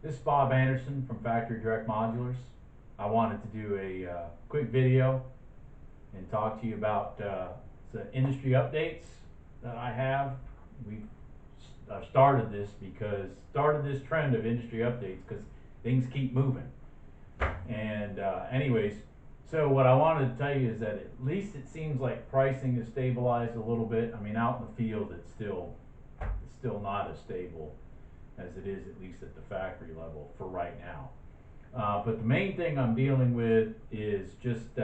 This is Bob Anderson from Factory Direct Modulars. I wanted to do a quick video and talk to you about the industry updates that I have. We've started this trend of industry updates because things keep moving. And anyways, so what I wanted to tell you is that at least it seems like pricing is stabilized a little bit. I mean, out in the field, it's still not as stable as it is, at least at the factory level for right now. But the main thing I'm dealing with is just,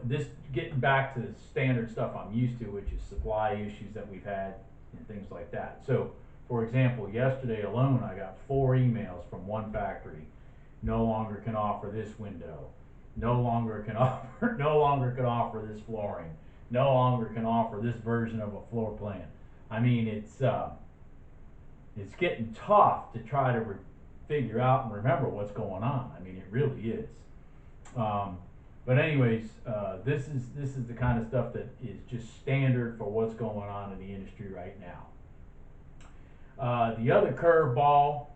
this getting back to the standard stuff I'm used to, which is supply issues that we've had and things like that. So, for example, yesterday alone, I got 4 emails from one factory. No longer can offer this window. No longer can offer this flooring. No longer can offer this version of a floor plan. I mean, it's getting tough to try to figure out and remember what's going on. I mean, it really is. But anyways, this is the kind of stuff that is just standard for what's going on in the industry right now. The other curveball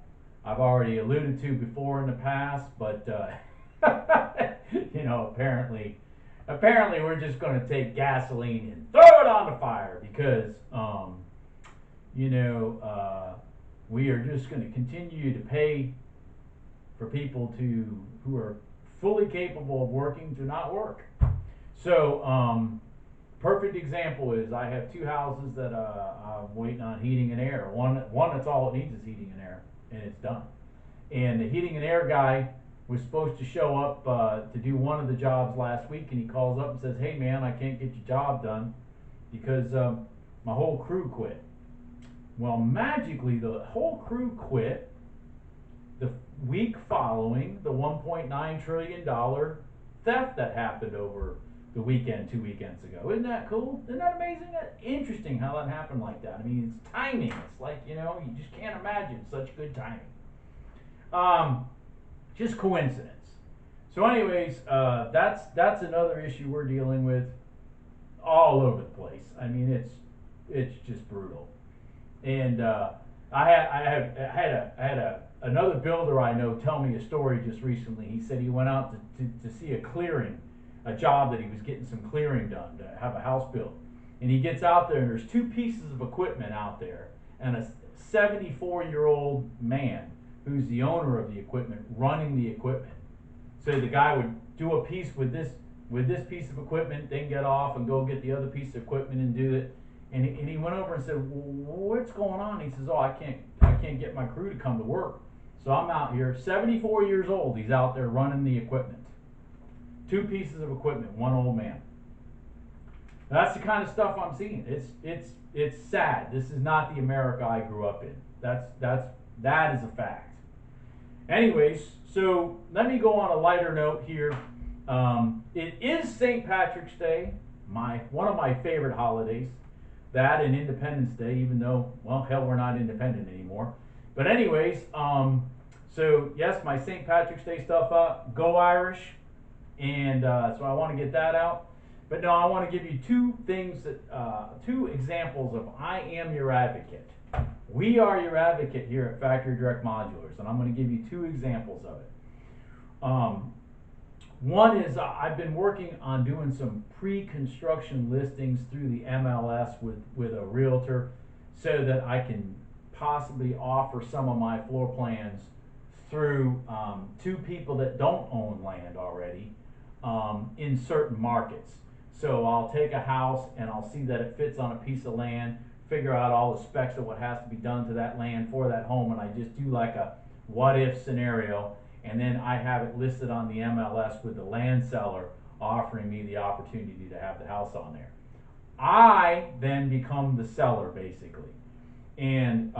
I've already alluded to before in the past, but apparently we're just going to take gasoline and throw it on the fire because we are just going to continue to pay for people who are fully capable of working to not work. So, perfect example is I have 2 houses that I'm waiting on heating and air. One that's all it needs is heating and air, and it's done. And the heating and air guy was supposed to show up to do one of the jobs last week, and he calls up and says, "Hey man, I can't get your job done because my whole crew quit." Well, magically, the whole crew quit the week following the $1.9 trillion theft that happened over the weekend 2 weekends ago. Isn't that cool? Isn't that amazing? That's interesting how that happened like that. I mean, it's timing. It's like, you just can't imagine such good timing. Just coincidence. So anyways, that's another issue we're dealing with all over the place. I mean, it's just brutal. And I had another builder I know tell me a story just recently. He said he went out to see a job that he was getting some clearing done to have a house built. And he gets out there and there's 2 pieces of equipment out there and a 74-year-old man who's the owner of the equipment running the equipment. So the guy would do a piece with this piece of equipment, then get off and go get the other piece of equipment and do it. And he went over and said, "Well, what's going on?" He says, "Oh, I can't get my crew to come to work. So I'm out here." 74 years old, he's out there running the equipment. 2 pieces of equipment, one old man. That's the kind of stuff I'm seeing. It's sad. This is not the America I grew up in. That is a fact. Anyways, so let me go on a lighter note here. It is St. Patrick's Day, one of my favorite holidays. That and Independence Day, even though, well, hell, we're not independent anymore. But anyways, so yes, my St. Patrick's Day stuff up. Go Irish. And so I want to get that out. But no, I want to give you 2 things that, 2 examples of I am your advocate. We are your advocate here at Factory Direct Modulars, and I'm going to give you 2 examples of it. One is I've been working on doing some pre-construction listings through the MLS with a realtor so that I can possibly offer some of my floor plans through to people that don't own land already in certain markets. So I'll take a house and I'll see that it fits on a piece of land, figure out all the specs of what has to be done to that land for that home, and I just do like a what if scenario, and then I have it listed on the MLS with the land seller offering me the opportunity to have the house on there. I then become the seller basically, and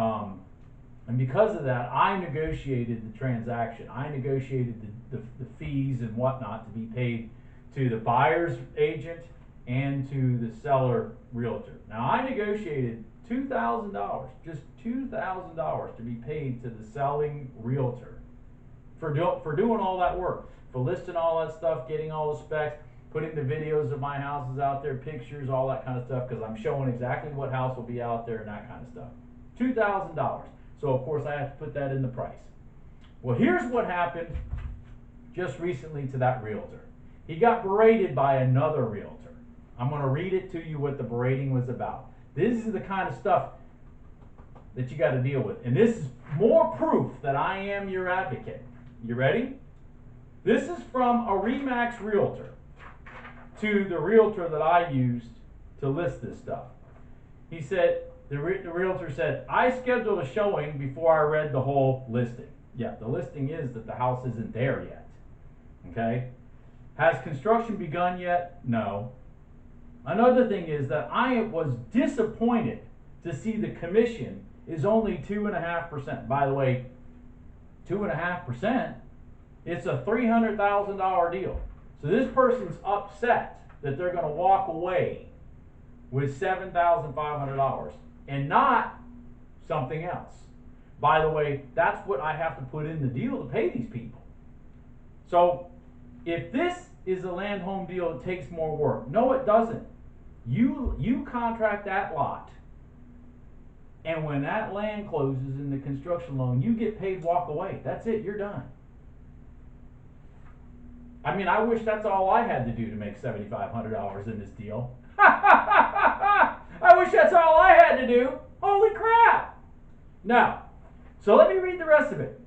because of that, I negotiated the transaction. I negotiated the fees and whatnot to be paid to the buyer's agent and to the seller realtor. Now I negotiated $2,000, just $2,000 to be paid to the selling realtor for doing all that work, for listing all that stuff, getting all the specs, putting the videos of my houses out there, pictures, all that kind of stuff, because I'm showing exactly what house will be out there and that kind of stuff. $2,000. So of course I have to put that in the price. Well, here's what happened just recently to that realtor. He got berated by another realtor. I'm going to read it to you what the berating was about. This is the kind of stuff that you got to deal with. And this is more proof that I am your advocate. You ready? This is from a RE/MAX realtor to the realtor that I used to list this stuff. He said, the realtor said, I scheduled a showing before I read the whole listing. Yeah, the listing is that the house isn't there yet. Okay? Has construction begun yet? No. Another thing is that I was disappointed to see the commission is only 2.5%. By the way, 2.5%, it's a $300,000 deal. So this person's upset that they're going to walk away with $7,500 and not something else. By the way, that's what I have to put in the deal to pay these people. So if this is a land home deal, it takes more work. No, it doesn't. You contract that lot, and when that land closes in the construction loan, you get paid, walk away. That's it, you're done. I mean, I wish that's all I had to do to make $7,500 in this deal. I wish that's all I had to do. Holy crap. Now, so let me read the rest of it.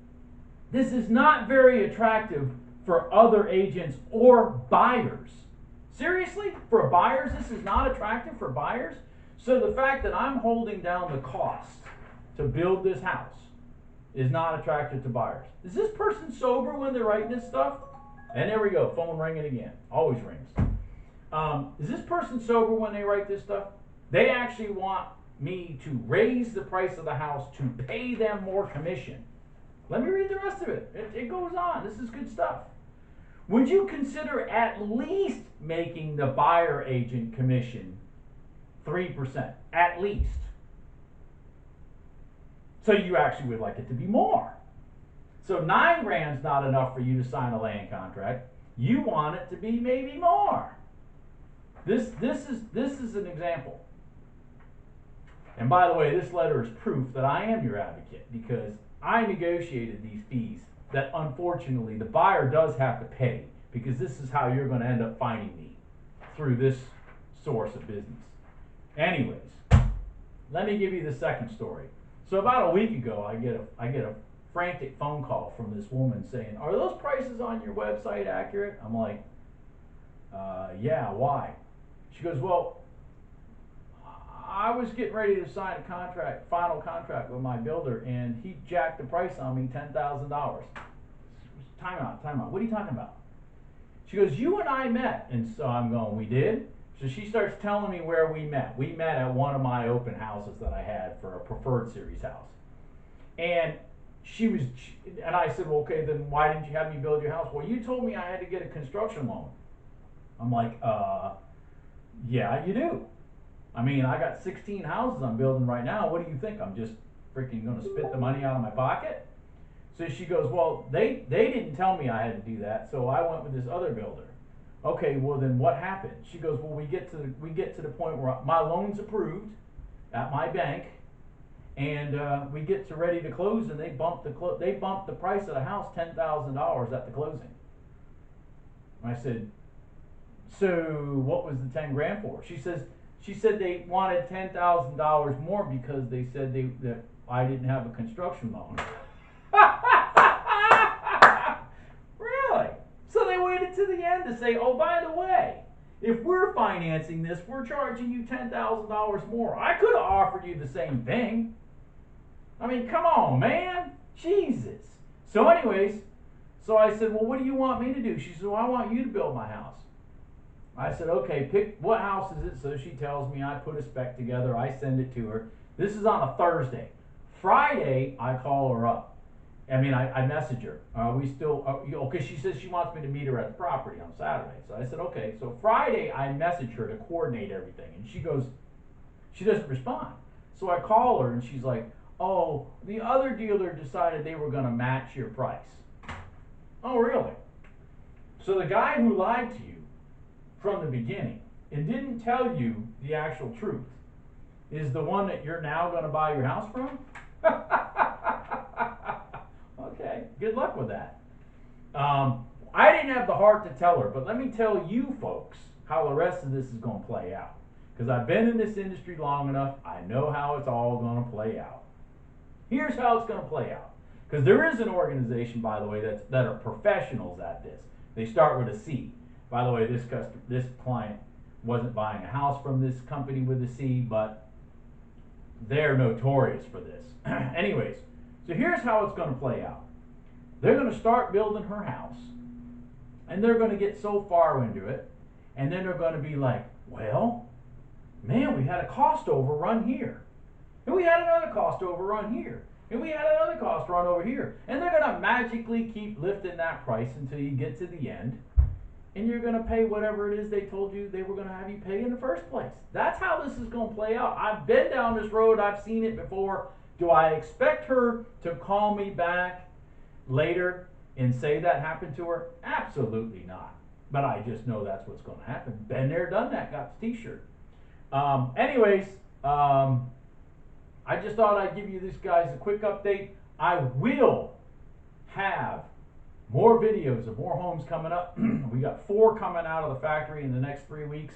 This is not very attractive for other agents or buyers. Seriously? For buyers, this is not attractive for buyers? So the fact that I'm holding down the cost to build this house is not attractive to buyers. Is this person sober when they're writing this stuff? And there we go, phone ringing again. Always rings. Is this person sober when they write this stuff? They actually want me to raise the price of the house to pay them more commission. Let me read the rest of it. It goes on. This is good stuff. Would you consider at least making the buyer agent commission 3%? At least. So you actually would like it to be more. So $9,000 is not enough for you to sign a land contract. You want it to be maybe more. This is an example. And by the way, this letter is proof that I am your advocate, because I negotiated these fees that unfortunately the buyer does have to pay, because this is how you're going to end up finding me, through this source of business. Anyways, let me give you the second story. So about a week ago, I get a frantic phone call from this woman saying, are those prices on your website accurate? I'm like, yeah, why? She goes, well, I was getting ready to sign a contract, final contract with my builder, and he jacked the price on me $10,000. Time out. What are you talking about? She goes, you and I met. And so I'm going, we did? So she starts telling me where we met. We met at one of my open houses that I had for a preferred series house. And and I said, well, okay, then why didn't you have me build your house? Well, you told me I had to get a construction loan. I'm like, yeah, you do. I mean, I got 16 houses I'm building right now. What do you think? I'm just freaking going to spit the money out of my pocket? So she goes, well, they didn't tell me I had to do that, so I went with this other builder. Okay, well then what happened? She goes, well, we get to the point where my loan's approved at my bank, and we get to ready to close, and they bumped the price of the house $10,000 at the closing. I said, so what was the $10,000 for? She said they wanted $10,000 more because they said that I didn't have a construction loan. Really? So they waited to the end to say, oh, by the way, if we're financing this, we're charging you $10,000 more. I could have offered you the same thing. I mean, come on, man. Jesus. So anyways, so I said, well, what do you want me to do? She said, well, I want you to build my house. I said, okay, pick what house is it? So she tells me, I put a spec together, I send it to her. This is on a Thursday. Friday, I call her up. I mean, I message her. Are we still, because she says she wants me to meet her at the property on Saturday. So I said, okay. So Friday, I message her to coordinate everything. And she doesn't respond. So I call her and she's like, oh, the other dealer decided they were going to match your price. Oh, really? So the guy who lied to you from the beginning and didn't tell you the actual truth is the one that you're now going to buy your house from? with that. I didn't have the heart to tell her, but let me tell you folks how the rest of this is going to play out. Because I've been in this industry long enough, I know how it's all going to play out. Here's how it's going to play out. Because there is an organization, by the way, that are professionals at this. They start with a C. By the way, this client wasn't buying a house from this company with a C, but they're notorious for this. Anyways, so here's how it's going to play out. They're going to start building her house, and they're going to get so far into it, and then they're going to be like, well, man, we had a cost overrun here, and we had another cost overrun here, and we had another cost run over here, and they're going to magically keep lifting that price until you get to the end, and you're going to pay whatever it is they told you they were going to have you pay in the first place. That's how this is going to play out. I've been down this road. I've seen it before. Do I expect her to call me back later and say that happened to her? Absolutely not. But I just know that's what's going to happen. Been there, done that, got the t-shirt. Anyways, I just thought I'd give you this guys a quick update. I will have more videos of more homes coming up. We got 4 coming out of the factory in the next 3 weeks.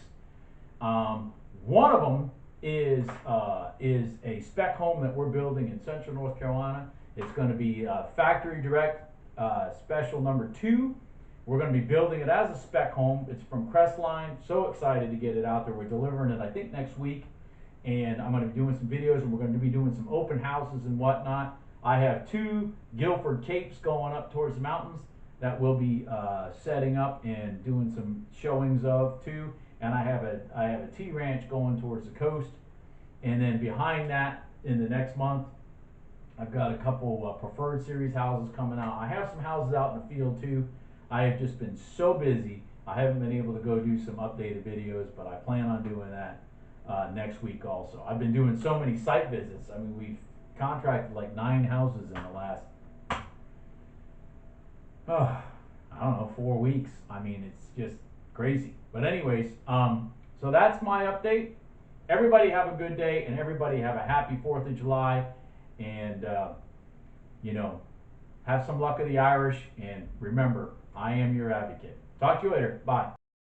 One of them is a spec home that we're building in Central North Carolina. It's going to be factory direct special number 2. We're going to be building it as a spec home. It's from Crestline. So excited to get it out there. We're delivering it, I think, next week. And I'm going to be doing some videos, and we're going to be doing some open houses and whatnot. I have 2 Guilford Capes going up towards the mountains that we'll be setting up and doing some showings of too. And I have a T ranch going towards the coast. And then behind that, in the next month, I've got a couple preferred series houses coming out. I have some houses out in the field too. I have just been so busy, I haven't been able to go do some updated videos, but I plan on doing that next week also. I've been doing so many site visits. I mean, we've contracted like 9 houses in the last, I don't know, 4 weeks. I mean, it's just crazy. But anyways, so that's my update. Everybody have a good day, and everybody have a happy 4th of July. And, you know, have some luck of the Irish. And remember, I am your advocate. Talk to you later. Bye.